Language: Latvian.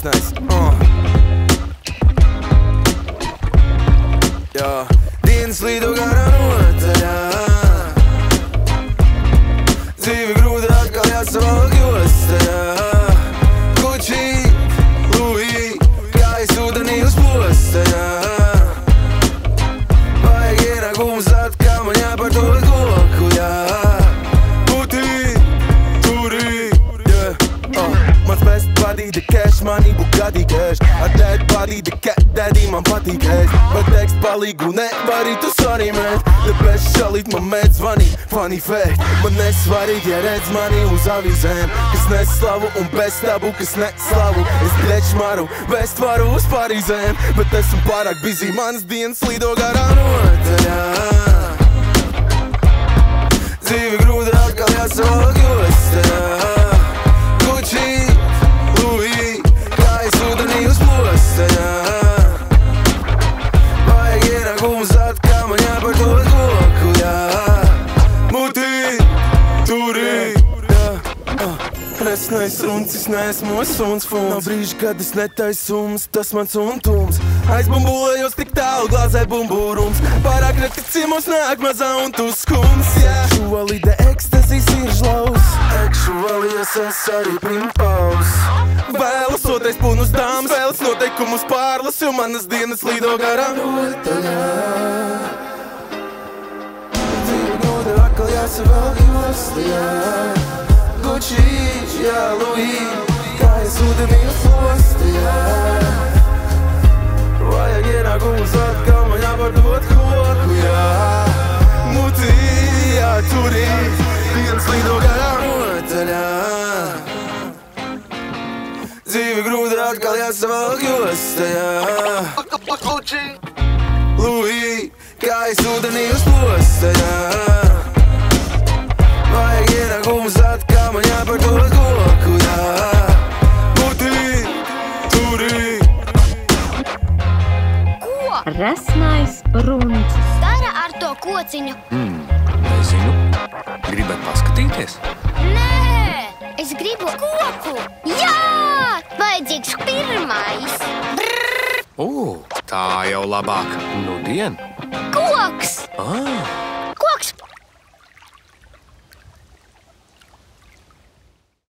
nice. Jā, dienas līdo garā notaļā. Dzīve grūta atkal jāsavalk jostajā. Gucci, Louis, kājas ūdenī uz postajā. Vajag ienākums atkal, man jāpārdod koku, jā. Putī, turī, yeah. Mans best buddy, the cash money, Bugatti cash. Ar dad buddy, the cat daddy, man patīk ēst. Bet tekst palīgu nevari tu sanimēt. The best šalīt man mēd zvanīt. Funny fact, man nesvarīgi, ja redz mani uz avīzēm. Kas neslavu un bez tabu, kas neslavu. Es bļeč maru, vest varu uz Parīzēm. Bet esmu pārāk busy, manas dienas līdo garā notaļā. Dzīve grūta atkal jāsavalk jostajā. Gucci, Louis, kājas ūdenī uz postajā. Vajag ienākums atkal, man jāpārdod koku, jā. Mutī, turī, jā. Es neesmu suns, es neesmu suns funs. Nav brīži, kad es netaisu sums, tas mans untums. Aizbumbulējos tik tālu, glāzē bumburums. Pārāk neticimos nāk mazā un tu skums, jā. Actually the ecstasy ir žlaus. Actually es arī primpaus. Vēlas otrais punus dāmas, vēlas noteikumus pārlas, jo manas dienas līdo garā notaļā. Dzīve grūta atkal jāsavalk jostajā. Gucci, jā, Louis, kājas ūdenī uz postajā. Vajag ienākums atkal, man jāpārdod koku, jā. Mutī, jā, turī, dienas līdo garā notaļā. Dzīve grūta atkal jāsavalk jostajā. Gucci, Louis, kājas ūdenī uz postajā. Vajag ienākums atkal, man jāpārdod koku, jā. Mutī, turī. Ko Rasnais runcis. dara ar to kociņu? nezinu. Gribat paskatīties? Nē, es gribu koku. Jā, vajadzīgs pirmais. Brrr, Tā jau labāk. Nudien. koks. Ah,